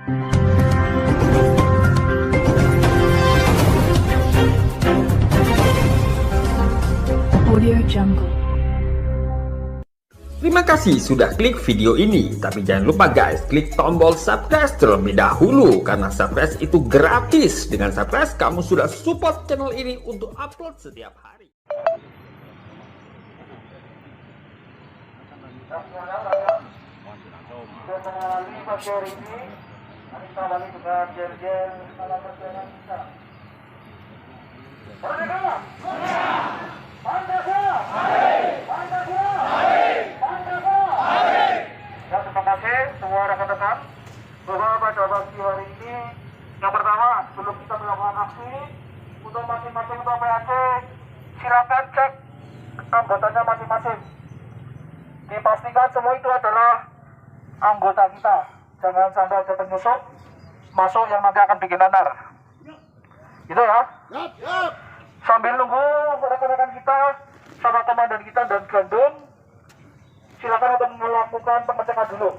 Audio Jungle. Terima kasih sudah klik video ini, tapi jangan lupa guys, klik tombol subscribe terlebih dahulu, karena subscribe itu gratis. Dengan subscribe, kamu sudah support channel ini untuk upload setiap hari. Semua rekan-rekan, bahwa pada pagi hari ini yang pertama, sebelum kita melakukan aksi untuk masing-masing PAC, silakan cek anggotanya masing-masing. Dipastikan semua itu adalah anggota kita. Jangan sampai ada penyusup masuk yang nanti akan bikin onar. Gitu ya. Sambil nunggu rekan-rekan kita sama komandan kita dan gandum, silakan untuk melakukan pengecekan dulu.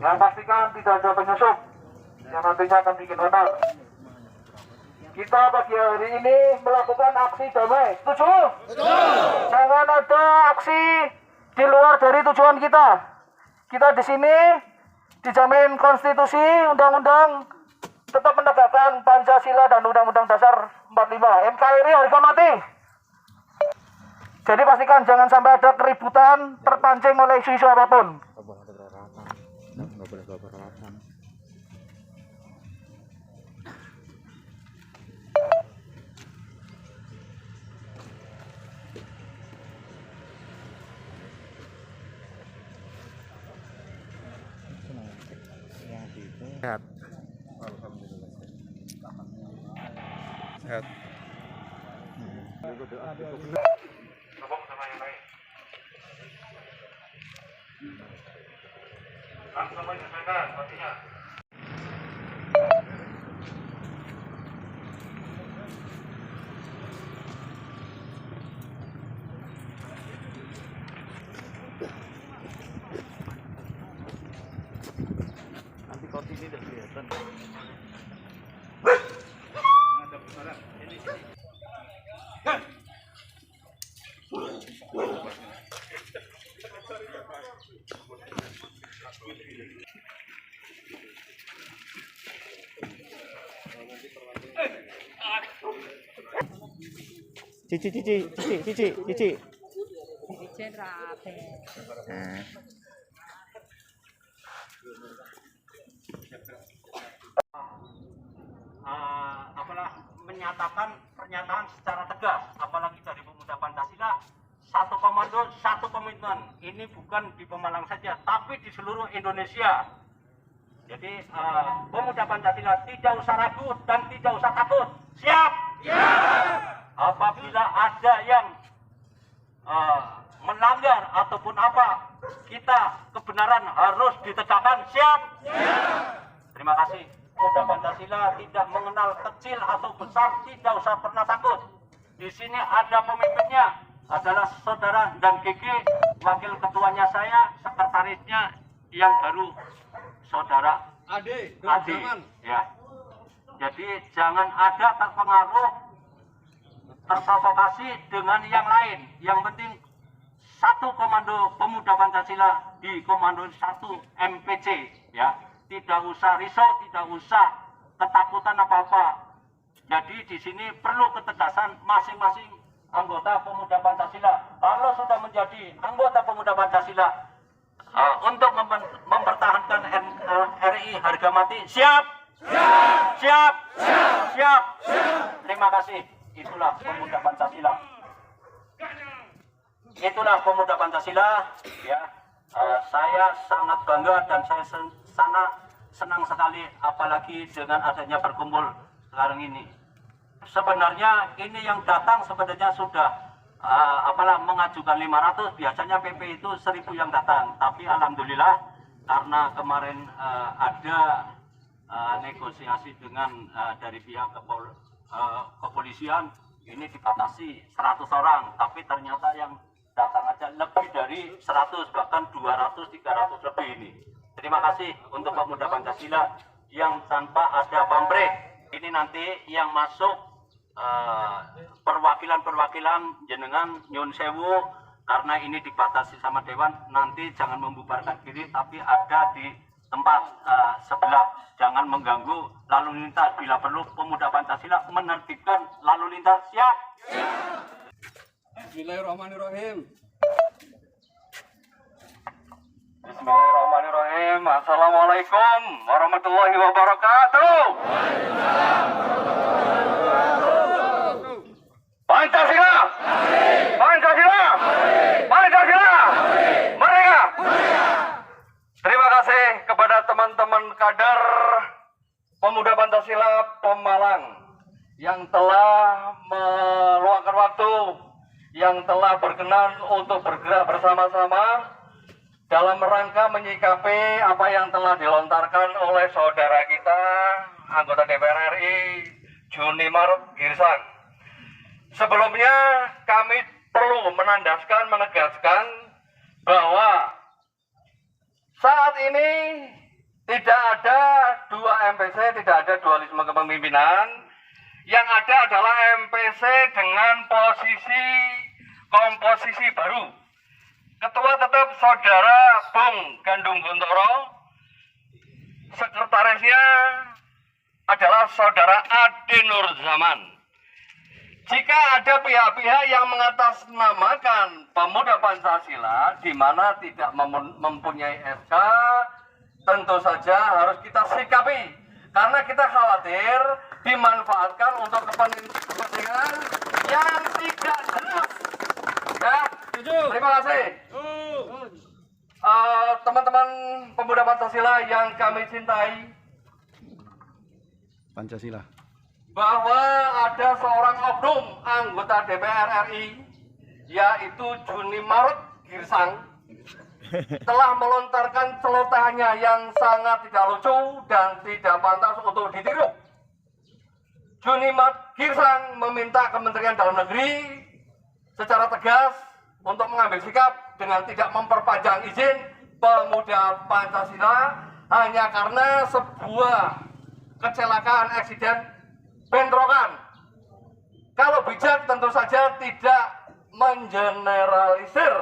Yang pastikan tidak ada penyusup yang nantinya akan bikin onar. Kita pagi hari ini melakukan aksi damai. Setuju? Jangan ada aksi di luar dari tujuan kita. Kita di sini dijamin konstitusi, undang-undang, tetap menegakkan Pancasila dan Undang-Undang Dasar 45. NKRI harga mati. Jadi pastikan jangan sampai ada keributan terpancing oleh isu-isu apapun. Nggak boleh beralasan. Sehat. Alhamdulillah. Sehat. Ngomong sama yang lain. Langsung menyesuaikan pastinya. Nanti kursi ini udah kelihatan. Ada besaran. Ini. Cici. Menyatakan pernyataan secara tegas, apalagi dari Pemuda Pancasila, satu komando, satu komitmen. Ini bukan di Pemalang saja, tapi di seluruh Indonesia. Jadi Pemuda Pancasila tidak usah ragu dan tidak usah takut. Siap? Apabila ada yang melanggar ataupun apa, kita kebenaran harus ditegakkan. Siap? Terima kasih. Pemuda Pancasila tidak mengenal kecil atau besar, tidak usah pernah takut. Di sini ada pemimpinnya, adalah saudara dan Gigi, wakil ketuanya saya, sekretarisnya yang baru saudara Ade. Ya. Jadi jangan ada terpengaruh, terprovokasi dengan yang lain. Yang penting satu komando Pemuda Pancasila di komando 1 MPC, ya. Tidak usah risau, tidak usah ketakutan apa-apa. Jadi di sini perlu ketegasan masing-masing anggota Pemuda Pancasila. Kalau sudah menjadi anggota Pemuda Pancasila untuk mempertahankan RI harga mati, siap? Siap. Terima kasih. Itulah Pemuda Pancasila. Itulah Pemuda Pancasila. Ya, saya sangat bangga dan saya senang sekali, apalagi dengan adanya berkumpul sekarang ini. Sebenarnya ini yang datang sebenarnya sudah mengajukan 500, biasanya PP itu 1000 yang datang. Tapi alhamdulillah karena kemarin ada negosiasi dengan dari pihak kepolisian, ini dibatasi 100 orang, tapi ternyata yang datang aja lebih dari 100, bahkan 200, 300 lebih ini. Terima kasih untuk pemuda Pancasila yang tanpa ada pamrih. Ini nanti yang masuk perwakilan-perwakilan jenengan nyun sewu, karena ini dibatasi sama dewan, nanti jangan membubarkan diri tapi ada di tempat sebelah, jangan mengganggu lalu lintas. Bila perlu pemuda Pancasila menertibkan lalu lintas. Siap? Bismillahirrahmanirrahim. Bismillahirrahmanirrahim. Assalamualaikum warahmatullahi wabarakatuh. Pancasila! Pancasila! Pancasila! Merdeka! Terima kasih kepada teman-teman kader pemuda Pancasila Pemalang yang telah meluangkan waktu, yang telah berkenan untuk bergerak bersama-sama dalam rangka menyikapi apa yang telah dilontarkan oleh saudara kita, anggota DPR RI, Junimart Girsang. Sebelumnya kami perlu menandaskan, menegaskan bahwa saat ini tidak ada dua MPC, tidak ada dualisme kepemimpinan. Yang ada adalah MPC dengan komposisi baru. Ketua tetap saudara Bung Gandung Guntoro, sekretarisnya adalah saudara Ade Nur Zaman. Jika ada pihak-pihak yang mengatasnamakan pemuda Pancasila di mana tidak mempunyai SK, tentu saja harus kita sikapi karena kita khawatir dimanfaatkan untuk kepentingan yang tidak jelas. Ya, terima kasih. Teman-teman pemuda Pancasila yang kami cintai, Pancasila. Bahwa ada seorang oknum anggota DPR RI, yaitu Junimart Girsang, telah melontarkan celotehannya yang sangat tidak lucu dan tidak pantas untuk ditiru. Junimart Girsang meminta Kementerian Dalam Negeri secara tegas untuk mengambil sikap dengan tidak memperpanjang izin pemuda Pancasila hanya karena sebuah kecelakaan eksiden bentrokan. Kalau bijak tentu saja tidak mengeneralisir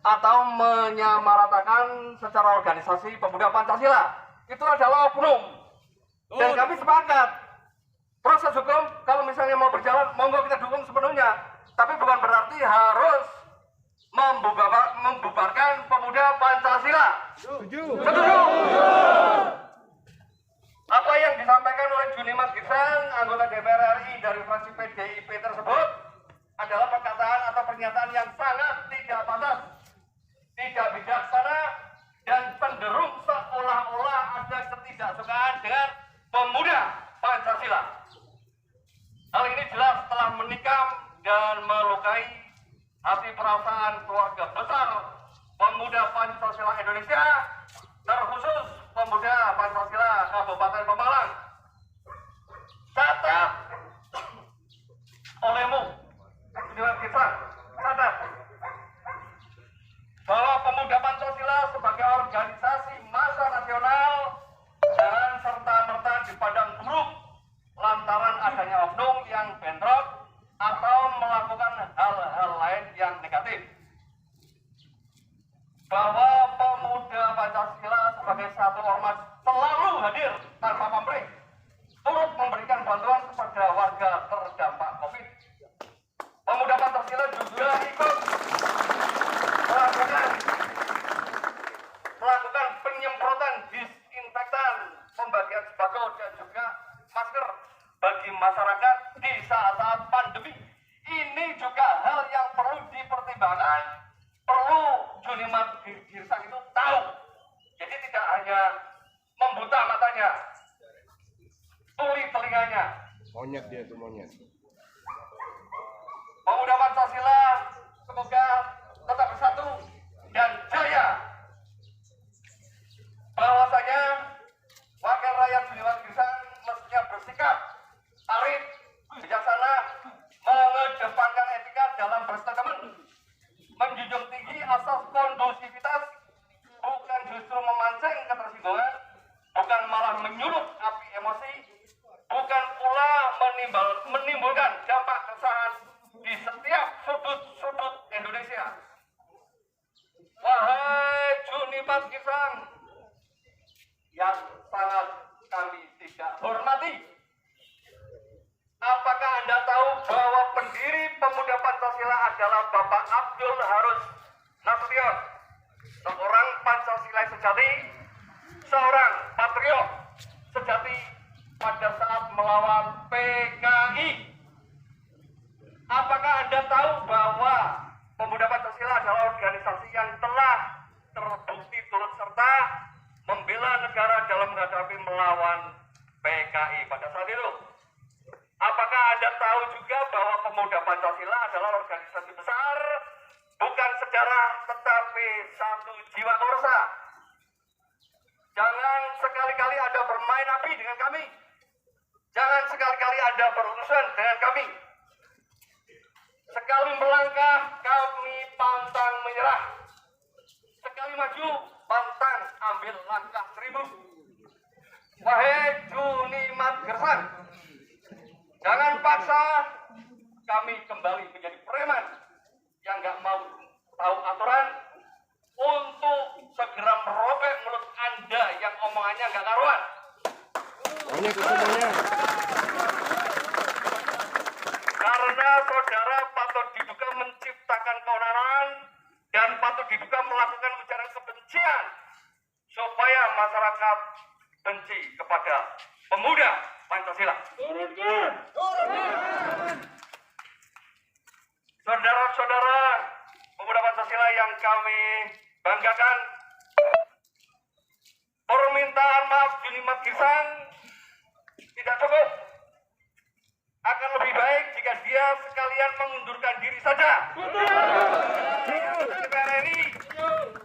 atau menyamaratakan secara organisasi pemuda Pancasila. Itu adalah oknum. Dan kami sepakat proses hukum kalau misalnya mau berjalan, monggo kita dukung sepenuhnya. Tapi bukan berarti harus membubarkan pemuda Pancasila. Setuju. Apa yang disampaikan oleh Junimart Girsang, anggota DPR RI dari fraksi PDIP tersebut adalah perkataan atau pernyataan yang sangat tidak pantas, tidak bijaksana, dan cenderung seolah-olah ada ketidaksukaan dengan pemuda Pancasila. Hal ini jelas telah menikam dan melukai hati perasaan keluarga besar pemuda Pancasila Indonesia, terkhusus pemuda Pancasila Kabupaten Pemalang. Catat olehmu, Junimart Girsang, catat bahwa pemuda Pancasila sebagai organisasi massa nasional jangan serta-merta dipandang buruk lantaran adanya oknum yang bentrok atau melakukan hal-hal lain yang negatif. Bahwa pemuda Pancasila sebagai satu ormas selalu hadir tanpa pamrih, turut memberikan bantuan kepada warga terdampak COVID. Pemuda Pancasila juga ikut melakukan penyemprotan disinfektan, pembagian sembako dan juga masker bagi masyarakat di saat-saat pandemi. Ini juga hal yang perlu dipertimbangkan, perlu Junimart Girsang itu tahu. Jadi tidak hanya membuta matanya, tuli telinganya. Monyet dia itu monyet. Pemuda Pancasila semoga tetap bersatu dan jaya. Bahwasanya wakil rakyat Junimart Girsang mestinya bersikap arif, bijaksana, menimbulkan dampak keresahan di setiap sudut-sudut Indonesia. Wahai Junimat Girsang yang sangat kami tidak hormati, apakah Anda tahu bahwa pendiri Pemuda Pancasila adalah Bapak Abdul Harus Nasution, seorang Pancasila sejati, seorang patriot sejati pada saat melawan PKI? Apakah Anda tahu bahwa Pemuda Pancasila adalah organisasi yang telah terbukti turut serta membela negara dalam menghadapi melawan PKI pada saat itu? Apakah Anda tahu juga bahwa Pemuda Pancasila adalah organisasi besar, bukan sejarah tetapi satu jiwa korsa? Jangan sekali-kali Anda bermain api dengan kami. Jangan sekali-kali Anda berurusan dengan kami. Sekali melangkah, kami pantang menyerah. Sekali maju, pantang ambil langkah 1000. Wahai Junimat Girsang, jangan paksa kami kembali menjadi preman yang nggak mau tahu aturan untuk segera merobek mulut Anda yang omongannya nggak karuan. Onyek semuanya. Karena saudara patut diduga menciptakan keonaran dan patut diduga melakukan ujaran kebencian supaya masyarakat benci kepada pemuda Pancasila. Saudara-saudara pemuda Pancasila yang kami banggakan, permintaan maaf Junimat Girsang tidak cukup. Akan lebih baik jika dia sekalian mengundurkan diri saja DPR RI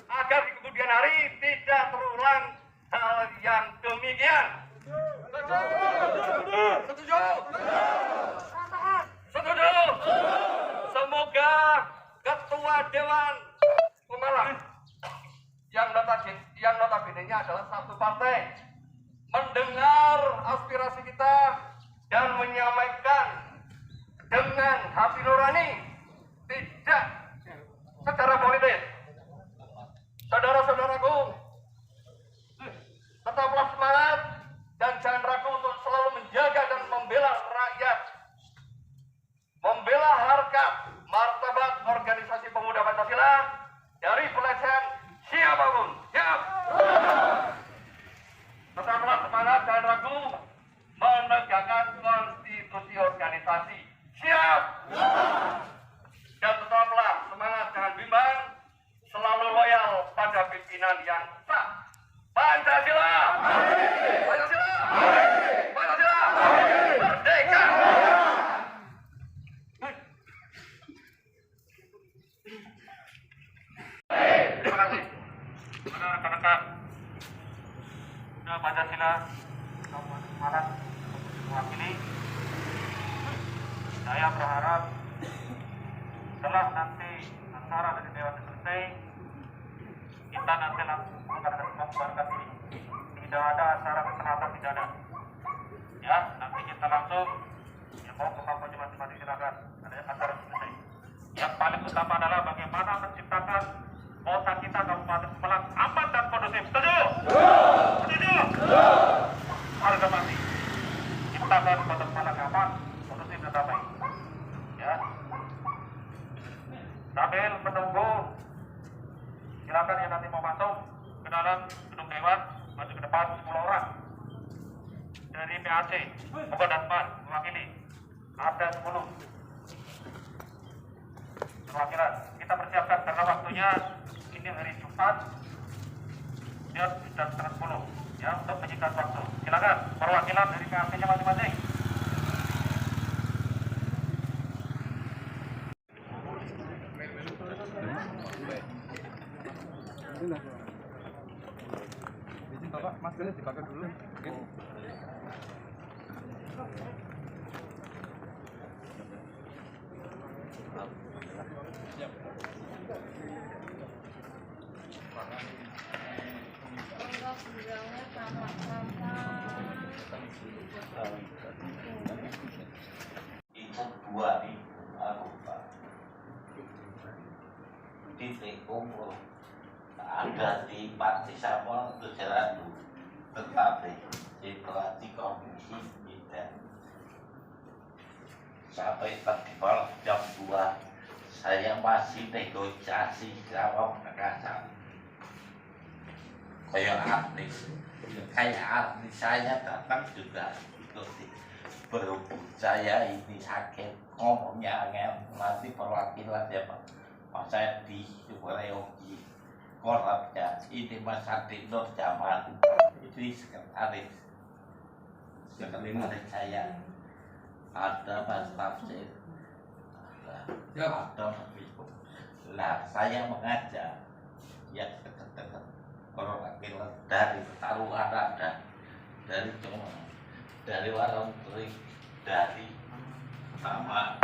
agar di kemudian hari tidak terulang hal yang demikian. Setuju? Setuju? Semoga Ketua Dewan Pemalang yang notabene-nya adalah satu partai mendengar aspirasi kita dan menyampaikan dengan hati nurani, tidak secara politis. Saudara-saudaraku, tetaplah semangat dan jangan ragu untuk selalu menjaga dan membela rakyat, membela harkat martabat organisasi pemuda Pancasila dari pelecehan siapapun. Siap. Tetaplah semangat dan ragu menegakkan konstitusi organisasi. Siap. Dan tetaplah semangat, jangan bimbang, selalu loyal pada pimpinan yang sah. Pancasila. Pancasila. Pancasila. Merdeka. Terima kasih. Kepada rekan-rekan Pancasila Kabupaten Malang mewakili, saya berharap setelah nanti acara dari Dewan selesai, kita nanti langsung membubarkan diri. Tidak ada acara kekerasan, tidak ada. Ya, nanti kita langsung ya mau ke kampanye masing-masing, silakan. Ada acara selesai. Yang paling utama adalah bagaimana menciptakan kota kita Kabupaten Malang aman dan kondusif. Setuju? Setuju? Harga mati. Ciptakan Kabupaten Malang aman, kondusif dan damai. Ya. Sambil menunggu, silakan yang nanti mau masuk ke dalam gedung dewan, maju ke depan 10 orang dari PAC, bukan Datman, mewakili. Ada 10 perwakilan. Kita persiapkan karena waktunya ini hari Jumat jam 9:30 ya, untuk menyingkat waktu. Silakan perwakilan dari PAC-nya masing-masing. Izin Bapak, maskernya dipakai dulu. Oke. 2.000 anggota titik kumpul ada di Panti Sampel Tujuh, tetapi situasi kondisi tidak sampai tadi malam jam 2 saya masih negosiasi sama pengacara kayak artis saya datang juga ikuti berhubung saya ini sakit ngomongnya nanti perwakilan ya Pak saya di Sukoreogi korabnya ini Mas Adi Nur Jaman ini sekretaris saya ada Mas Tafsir ada Mas Wisnu. Nah saya mengajak yang dekat-dekat perwakilan dari Taruhan ada dari Cuma dari Warung Turi dari sama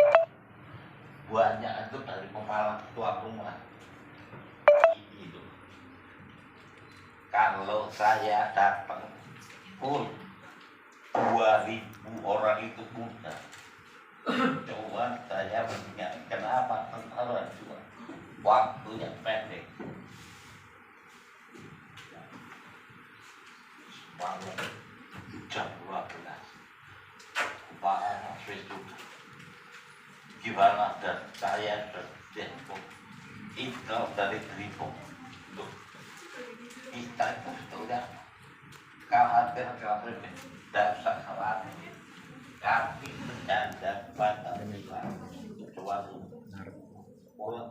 banyak itu dari kepala tuan rumah itu kalau saya datang full 2.000 orang itu mudah coba saya mengingat kenapa tentara juga waktunya pendek malam jam 12 Pak Anas itu gimana dan saya berjemput itu dari Gripok loh kita itu sudah khawatir dan khawatir kami menjanda pada kecuali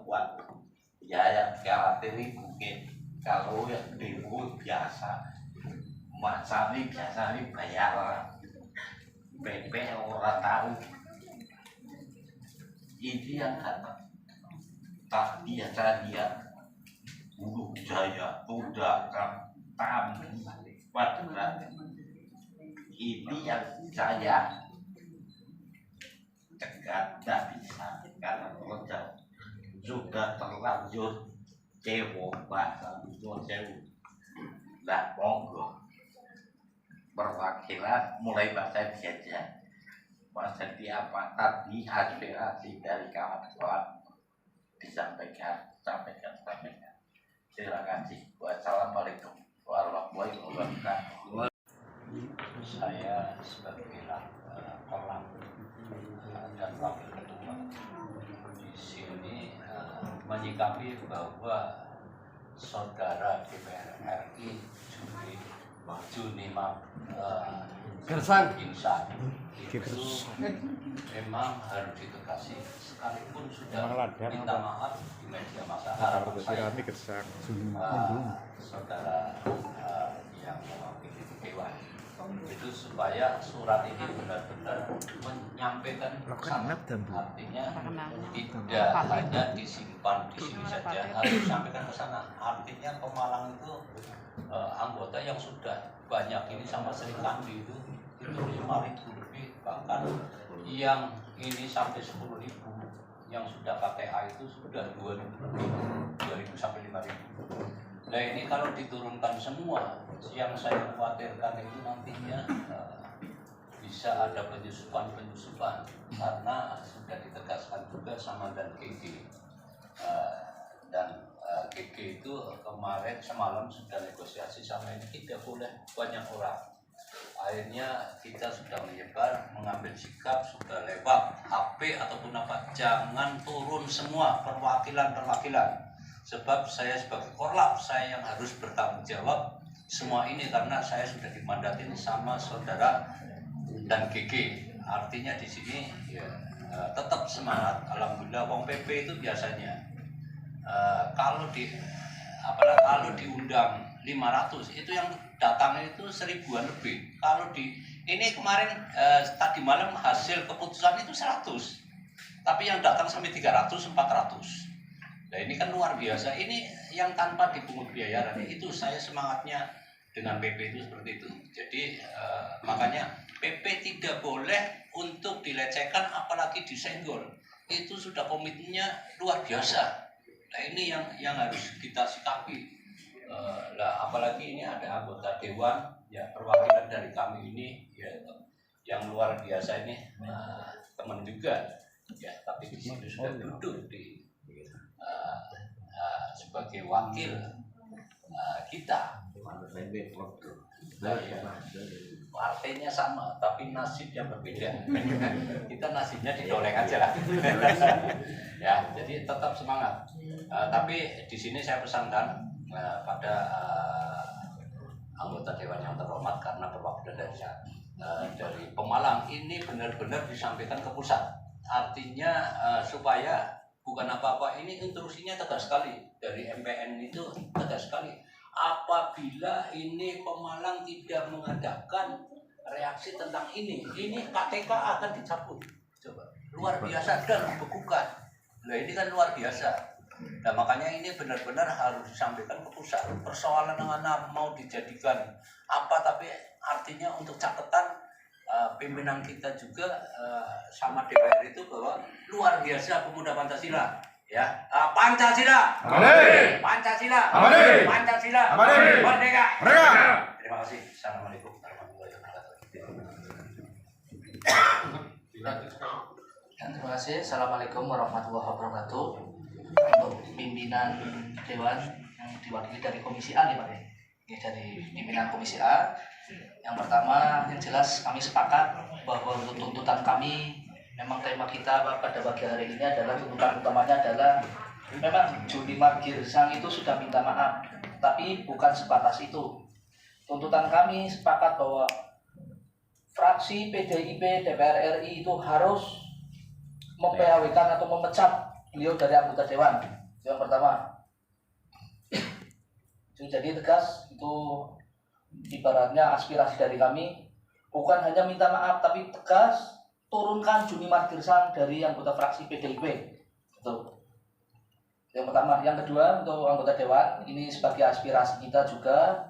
kuat ya yang khawatir mungkin kalau yang demo biasa masa ini biasa ini bayar PP orang tahu ini yang datang tak biasa dia Hulu Jaya Tudakan Tamu Padran ini yang saya cegat tidak bisa karena terjauh sudah terlanjur cewek bahasa jauh nah monggo perwakilan mulai bahasa saja bahasa apa tadi aspirasi dari kawan-kawan disampaikan terima kasih. Wassalamualaikum warahmatullahi wabarakatuh. Saya sebagai kolam dan wakil ketua di sini menyikapi bahwa saudara DPR RI Juni Gersang Insan itu memang harus ditegasi sekalipun sudah minta maaf di media massa harapan saya saudara yang mewakili Dewan itu supaya surat ini benar-benar menyampaikan pesan artinya tidak hanya disimpan di sini saja harus disampaikan ke sana artinya Pemalang itu anggota yang sudah banyak ini sama Sri Kandi itu 5.000 lebih bahkan yang ini sampai 10.000 yang sudah KTA itu sudah 2.000 sampai 5.000. Nah ini kalau diturunkan semua yang saya khawatirkan itu nantinya bisa ada penyusupan karena sudah ditegaskan juga sama dan GG dan GG itu kemarin semalam sudah negosiasi sama ini tidak boleh banyak orang. Akhirnya kita sudah menyebar, mengambil sikap, sudah lewat HP ataupun apa, jangan turun semua perwakilan. Sebab saya sebagai korlap, saya yang harus bertanggung jawab semua ini karena saya sudah dimandatin sama saudara dan GG. Artinya di sini ya, tetap semangat. Alhamdulillah, Wong PP itu biasanya kalau diundang 500 itu yang datang itu 1.000-an lebih. Kalau ini kemarin tadi malam hasil keputusan itu 100, tapi yang datang sampai 300-400. Nah ini kan luar biasa. Ini yang tanpa dipungut biaya. Itu saya semangatnya dengan PP itu seperti itu. Jadi makanya PP tidak boleh untuk dilecehkan apalagi disenggol. Itu sudah komitmennya luar biasa. Nah ini yang harus kita sikapi. Apalagi ini ada anggota dewan ya perwakilan dari kami ini ya, yang luar biasa ini teman juga juga, ya, tapi di situ sudah duduk di sebagai wakil kita. Partainya sama, tapi nasibnya berbeda. Kita nasibnya ditoleng aja lah. Ya, jadi tetap semangat. Tapi di sini saya pesankan pada anggota dewan yang terhormat, karena perwakilan dari Pemalang ini benar-benar disampaikan ke pusat. Artinya supaya bukan apa-apa, ini instruksinya tegas sekali dari MPN, itu tegas sekali. Apabila ini Pemalang tidak mengadakan reaksi tentang ini KTK akan dicabut. Coba, luar biasa dan dibekukan. Nah, ini kan luar biasa. Nah, makanya ini benar-benar harus disampaikan ke pusat. Persoalan dengan mau dijadikan apa, tapi artinya untuk catatan pimpinan kita juga sama DPR itu bahwa luar biasa pemuda Pancasila. Ya, Pancasila, Amin. Pancasila, Amin. Pancasila, Amin. Merdeka. Merdeka. Terima kasih. Assalamualaikum warahmatullahi wabarakatuh. Terima kasih. Assalamualaikum warahmatullahi wabarakatuh. Untuk pimpinan dewan yang diwakili dari Komisi A nih Pak, ya, dari pimpinan Komisi A. Yang pertama, yang jelas kami sepakat bahwa untuk tuntutan kami, memang tema kita pada pagi hari ini adalah tuntutan utamanya adalah memang Juni Margirsang itu sudah minta maaf, tapi bukan sebatas itu. Tuntutan kami sepakat bahwa fraksi PDIP DPR RI itu harus memPHW-kan atau memecat beliau dari anggota dewan. Itu yang pertama. Jadi tegas, itu ibaratnya aspirasi dari kami bukan hanya minta maaf, tapi tegas turunkan Juni Margirsang dari anggota fraksi PDIP. Itu yang pertama. Yang kedua, untuk anggota dewan ini sebagai aspirasi kita juga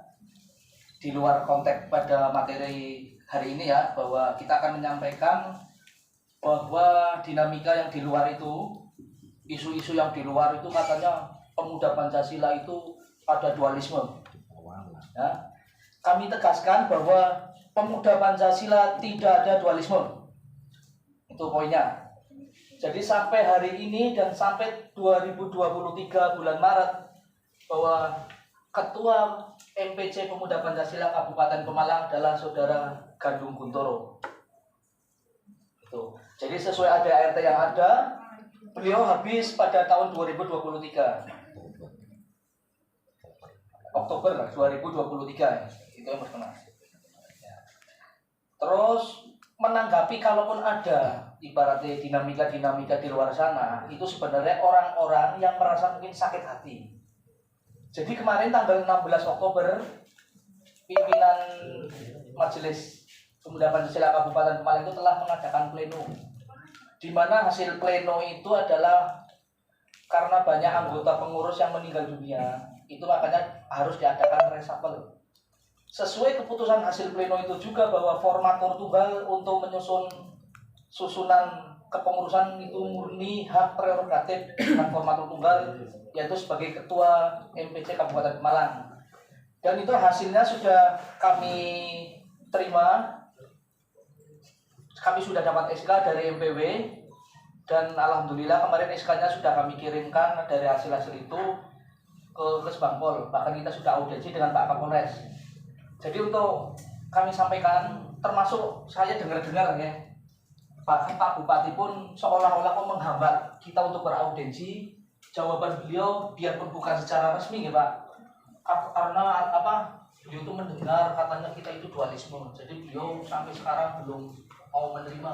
di luar konteks pada materi hari ini ya, bahwa kita akan menyampaikan bahwa dinamika yang di luar itu, isu-isu yang di luar itu katanya pemuda Pancasila itu ada dualisme. Ya, kami tegaskan bahwa pemuda Pancasila tidak ada dualisme. Itu poinnya. Jadi sampai hari ini dan sampai 2023 bulan Maret, bahwa Ketua MPC Pemuda Pancasila Kabupaten Pemalang adalah Saudara Gandung Guntoro. Itu. Jadi sesuai ADART yang ada, beliau habis pada tahun 2023. Oktober 2023. Itu yang pertama. Terus menanggapi kalaupun ada ibaratnya dinamika-dinamika di luar sana, itu sebenarnya orang-orang yang merasa mungkin sakit hati. Jadi kemarin tanggal 16 Oktober pimpinan Majelis Pemuda Pancasila Kabupaten Pemalang itu telah mengadakan pleno, di mana hasil pleno itu adalah karena banyak anggota pengurus yang meninggal dunia, itu makanya harus diadakan reshuffle. Sesuai keputusan hasil pleno itu juga bahwa formatur tunggal untuk menyusun susunan kepengurusan itu murni hak prerogatif dengan formatur tunggal, yaitu sebagai Ketua MPC Kabupaten Pemalang. Dan itu hasilnya sudah kami terima. Kami sudah dapat SK dari MPW, dan alhamdulillah kemarin SK-nya sudah kami kirimkan dari hasil-hasil itu ke Kesbangpol. Bahkan kita sudah audiensi dengan Pak Kapolres. Jadi untuk kami sampaikan, termasuk saya dengar-dengar ya, bahkan Pak Bupati pun seolah-olah menghambat kita untuk beraudiensi. Jawaban beliau biarpun bukan secara resmi ya Pak, karena apa, beliau itu mendengar katanya kita itu dualisme. Jadi beliau sampai sekarang belum mau menerima,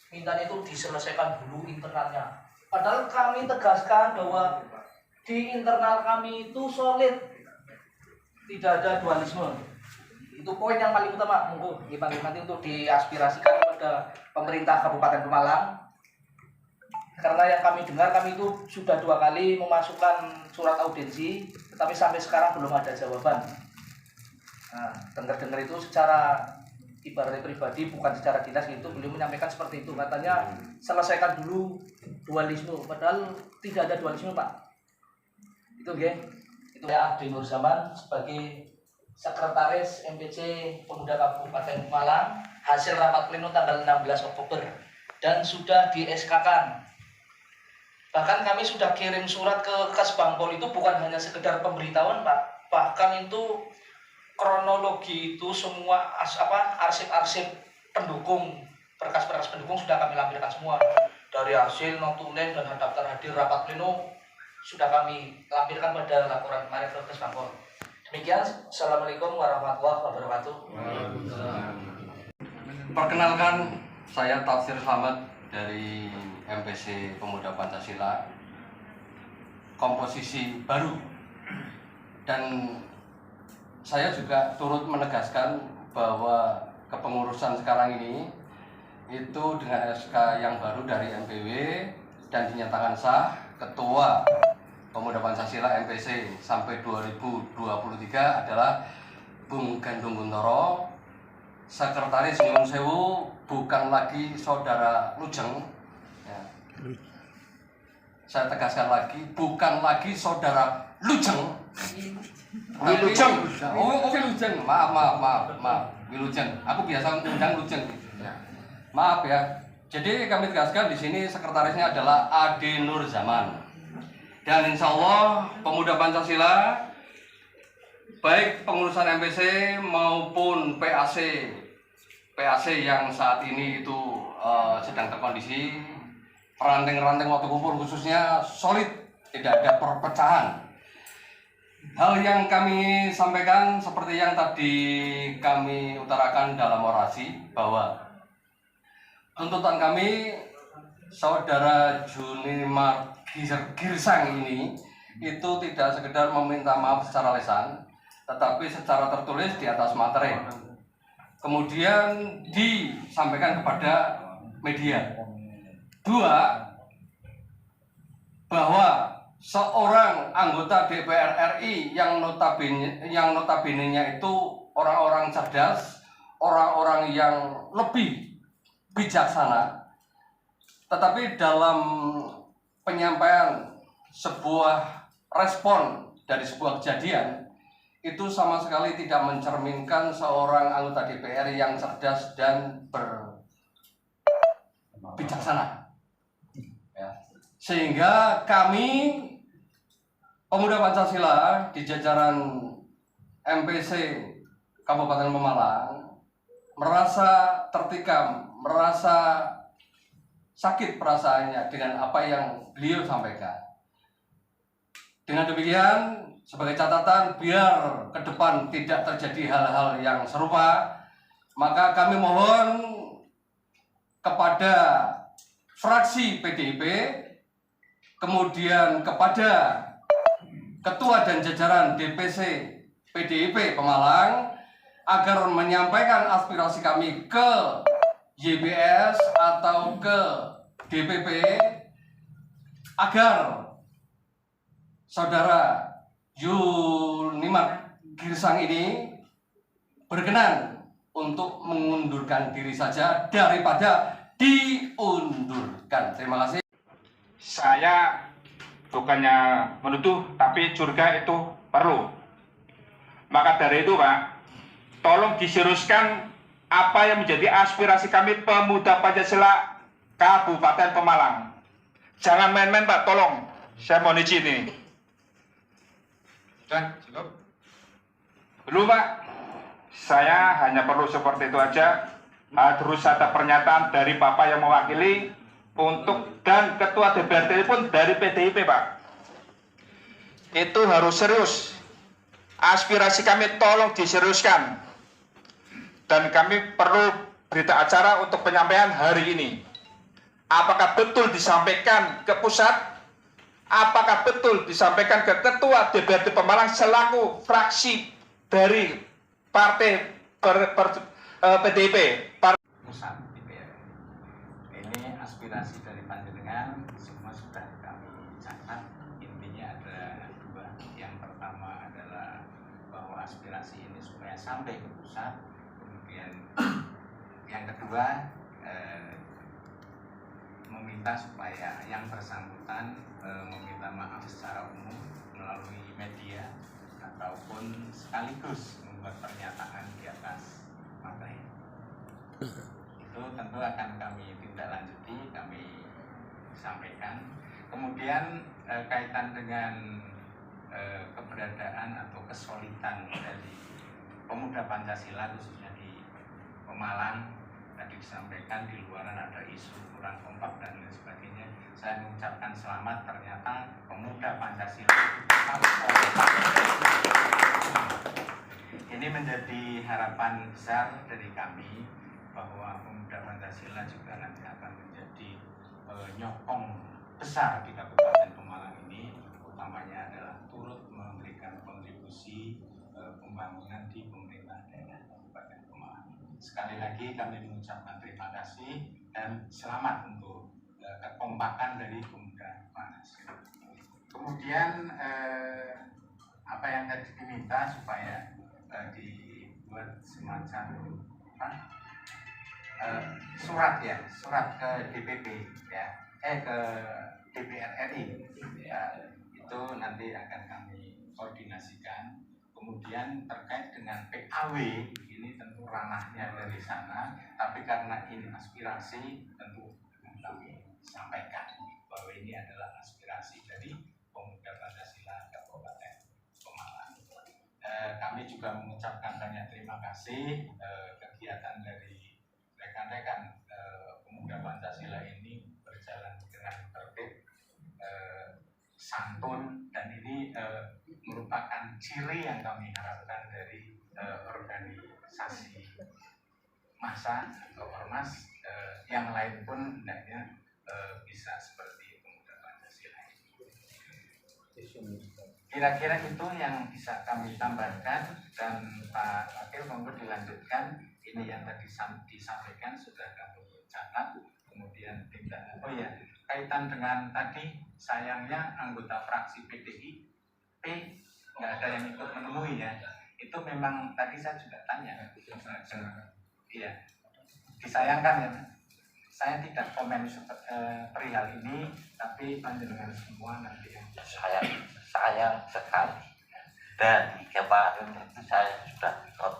mintanya itu diselesaikan dulu internalnya. Padahal kami tegaskan bahwa di internal kami itu solid, tidak ada dualisme. Itu poin yang paling utama. Monggo nanti untuk diaspirasikan kepada pemerintah Kabupaten Pemalang. Karena yang kami dengar, kami itu sudah 2 kali memasukkan surat audiensi, tetapi sampai sekarang belum ada jawaban. Nah, dengar-dengar itu secara ibaratnya pribadi, bukan secara dinas gitu, beliau menyampaikan seperti itu. Katanya selesaikan dulu dualisme, padahal tidak ada dualisme Pak. Itu ya. Itu ya, Adi Nur Zaman sebagai Sekretaris MPC Pemuda Kabupaten Pemalang, hasil rapat pleno tanggal 16 Oktober dan sudah di SK-kan. Bahkan kami sudah kirim surat ke Kesbangpol itu bukan hanya sekedar pemberitahuan, Pak. Bahkan itu kronologi itu semua arsip-arsip pendukung, berkas-berkas pendukung sudah kami lampirkan semua. Dari hasil notulen dan daftar hadir rapat pleno sudah kami lampirkan pada laporan kemarin ke Kesbangpol. Demikian, Assalamualaikum warahmatullahi wabarakatuh. Perkenalkan, saya Tafsir Slamet dari MPC Pemuda Pancasila, komposisi baru, dan saya juga turut menegaskan bahwa kepengurusan sekarang ini itu dengan SK yang baru dari MPW dan dinyatakan sah. Ketua Pemuda Pancasila MPC sampai 2023 adalah Bung Gandum Buntoro. Sekretaris Nyuwun Sewu bukan lagi saudara Lujeng ya. Saya tegaskan lagi, bukan lagi saudara Lujeng. Wilujeng. Oh, Wilujeng. Maaf. Wilujeng. Aku biasa undang Lujeng. Ya. Maaf ya. Jadi kami tegaskan di sini sekretarisnya adalah Ade Nur Zaman. Dan insya Allah Pemuda Pancasila, baik pengurusan MPC maupun PAC yang saat ini itu sedang terkondisi, ranting-ranting waktu kumpul khususnya solid, tidak ada perpecahan. Hal yang kami sampaikan seperti yang tadi kami utarakan dalam orasi, bahwa tuntutan kami Saudara Junimar Girsang ini itu tidak sekedar meminta maaf secara lisan, tetapi secara tertulis di atas materai, kemudian disampaikan kepada media. Dua, bahwa seorang anggota DPR RI yang notabene-nya itu orang-orang cerdas, orang-orang yang lebih bijaksana, tetapi dalam penyampaian sebuah respon dari sebuah kejadian itu sama sekali tidak mencerminkan seorang anggota DPR yang cerdas dan berbijaksana ya. Sehingga kami Pemuda Pancasila di jajaran MPC Kabupaten Pemalang merasa tertikam, merasa sakit perasaannya dengan apa yang beliau sampaikan. Dengan demikian, sebagai catatan biar ke depan tidak terjadi hal-hal yang serupa, maka kami mohon kepada fraksi PDIP, kemudian kepada Ketua dan jajaran DPC PDIP Pemalang, agar menyampaikan aspirasi kami ke YBS atau ke DPP, agar Saudara Junimar Girsang ini berkenan untuk mengundurkan diri saja daripada diundurkan. Terima kasih. Saya bukannya menuduh, tapi curiga itu perlu. Maka dari itu, Pak, tolong diseriuskan apa yang menjadi aspirasi kami Pemuda Pancasila Kabupaten Pemalang. Jangan main-main, Pak, tolong. Saya mohon izin ini. Dan cukup. Belum, Pak. Saya hanya perlu seperti itu aja. Harus ada pernyataan dari Bapak yang mewakili untuk, dan Ketua DPRD pun dari PDIP, Pak. Itu harus serius. Aspirasi kami tolong diseriuskan. Dan kami perlu berita acara untuk penyampaian hari ini. Apakah betul disampaikan ke pusat? Apakah betul disampaikan ke Ketua DPRD Pemalang selaku fraksi dari partai PDIP? Pusat DPR. Ini aspirasi dari panjenengan semua sudah kami catat. Intinya ada dua. Yang pertama adalah bahwa aspirasi ini supaya sampai ke pusat. Kemudian yang kedua meminta supaya yang bersangkutan meminta maaf secara umum melalui media ataupun sekaligus membuat pernyataan di atas materi. Itu itu tentu akan kami tindak lanjuti, kami sampaikan. Kemudian kaitan dengan keberadaan atau kesulitan dari pemuda Pancasila khususnya di Pemalang, tadi disampaikan di luaran ada isu kurang kompak dan lain sebagainya. Saya mengucapkan selamat, ternyata pemuda Pancasila itu tetap kompak. Ini menjadi harapan besar dari kami bahwa pemuda Pancasila juga nanti akan menjadi nyokong besar di Kabupaten Pemalang ini, utamanya adalah turut memberikan kontribusi pembangunan di pemerintah daerah Kabupaten Pemalang. Sekali lagi kami mengucapkan terima kasih dan selamat untuk kekompakan dari pemuda Pancasila. Kemudian apa yang tadi diminta supaya dibuat semacam surat ke DPP ke DPR RI ya, itu nanti akan kami koordinasikan. Kemudian terkait dengan PAW ini tentu ranahnya dari sana, tapi karena ini aspirasi tentu kami sampaikan bahwa ini adalah aspirasi dari pemuda Pancasila Kabupaten Pemalang. Kami juga mengucapkan banyak terima kasih kegiatan dari rekan-rekan pemuda Pancasila ini berjalan dengan tertib, santun, dan ini merupakan ciri yang kami harapkan dari organisasi massa atau ormas yang lain pun hendaknya bisa seperti pemuda Pancasila ini. Kira-kira itu yang bisa kami tambahkan, dan Pak Wakil monggo dilanjutkan. Ini yang tadi disampaikan sudah kami catat. Kemudian kaitan dengan tadi sayangnya anggota fraksi PDIP nggak ada yang ikut menemui ya. Itu memang tadi saya juga tanya. Iya, disayangkan ya. Saya tidak komen perihal ini, tapi panjenengan semua nanti yang sayang sekali. Dari kemarin itu saya sudah ikut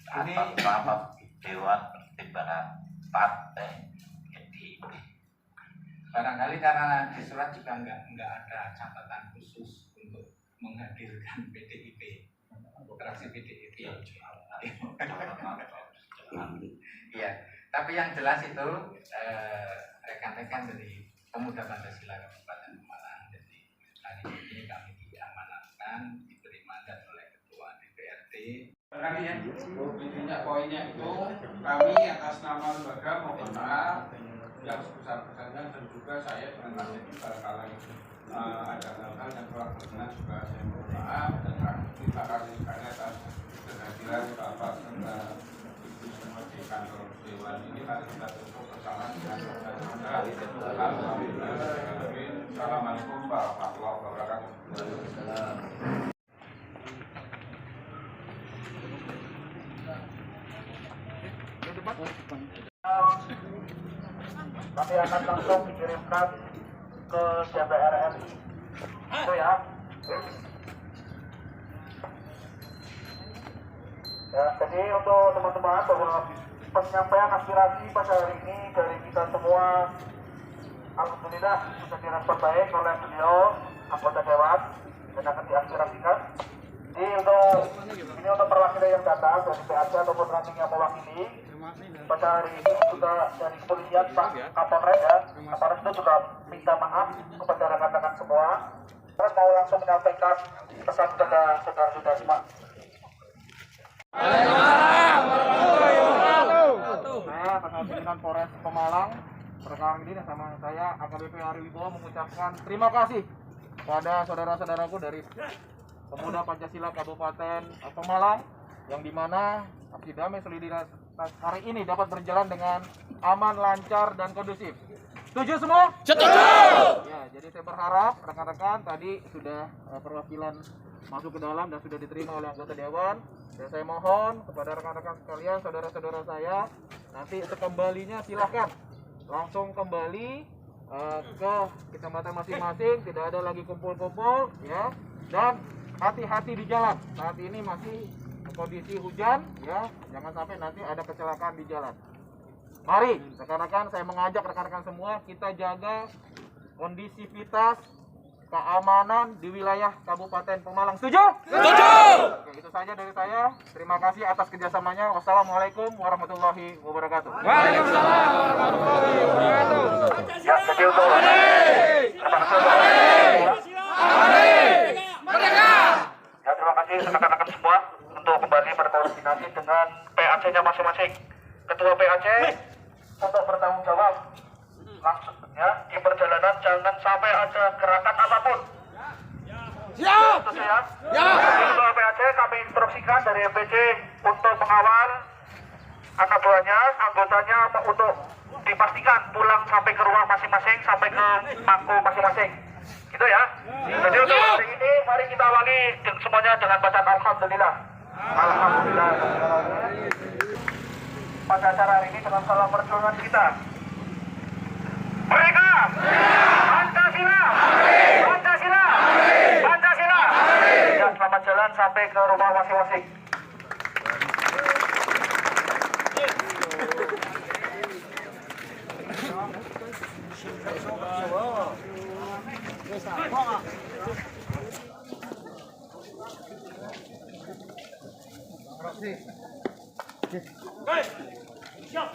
atas nama Dewan Pertimbangan Partai PDIP. Barangkali karena di surat juga nggak ada catatan khusus untuk menghadirkan PDIP, fraksi PDIP. Iya, tapi yang jelas itu rekan-rekan dari pemuda Pancasila Kabupaten Pemalang. Jadi hari ini kami diamanatkan, diberi mandat oleh Ketua DPRD. Tadi ya, intinya poinnya itu kami atas nama lembaga mohon maaf yang sebesar-besarnya, dan juga saya dengan Mas Edi barangkali ada hal-hal yang kurang berkenan juga saya mohon maaf, dan terima kasih sekali atas kehadiran Bapak serta Ibu semua di kantor Dewan ini. Mari kita tutup bersama dengan Assalamualaikum warahmatullahi wabarakatuh. Nanti akan langsung dikirimkan ke DPR RI. Itu ya. Ya, jadi untuk teman-teman bahwa penyampaian aspirasi pada hari ini dari kita semua, alhamdulillah sudah direspon baik oleh beliau anggota dewan dan akan diaspirasikan. Jadi ini untuk perwakilan yang datang dari PAC ataupun ranting yang mewakili. Pada hari ini juga dari kepolisian Pak Kapolres ya, Kapolres itu juga minta maaf kepada rekan-rekan semua. Terus mau langsung menyampaikan pesan kepada saudara-saudara semua. Saya Kasal Pimpinan Polres Pemalang perkara ini sama saya AKBP Ari Wibowo mengucapkan terima kasih kepada saudara-saudaraku dari Pemuda Pancasila Kabupaten Pemalang, yang dimana aksi damai solidaritas hari ini dapat berjalan dengan aman, lancar, dan kondusif. Setuju semua? Setuju! Ya, jadi saya berharap rekan-rekan tadi sudah perwakilan masuk ke dalam dan sudah diterima oleh anggota dewan. Dan saya mohon kepada rekan-rekan sekalian, saudara-saudara saya, nanti sekembalinya silahkan langsung kembali ke kecamatan masing-masing, tidak ada lagi kumpul-kumpul ya. Dan hati-hati di jalan. Saat ini masih kondisi hujan, ya, jangan sampai nanti ada kecelakaan di jalan. Mari, rekan-rekan, saya mengajak rekan-rekan semua kita jaga kondisivitas keamanan di wilayah Kabupaten Pemalang. Setuju? Setuju! Oke, itu saja dari saya. Terima kasih atas kerjasamanya. Wassalamualaikum warahmatullahi wabarakatuh. Waalaikumsalam warahmatullahi wabarakatuh. Ya, jadi untuk ya, terima kasih rekan-rekan semua untuk kembali berkoordinasi dengan PAC-nya masing-masing. Ketua PAC untuk bertanggung jawab langsung ya di perjalanan, jangan sampai ada gerakan apapun. Siap. Itu ya. Ketua PAC kami instruksikan dari MPC untuk mengawal anak buahnya, anggotanya untuk dipastikan pulang sampai ke rumah masing-masing, sampai ke mako masing-masing. Gitu ya. Jadi untuk hari ini mari kita awali semuanya dengan bacaan alhamdulillah. Alhamdulillah. Pada acara hari ini dengan salam perjuangan kita. Mereka Pancasila, Pancasila, Pancasila. Ya, selamat jalan sampai ke rumah masing-masing. Siap.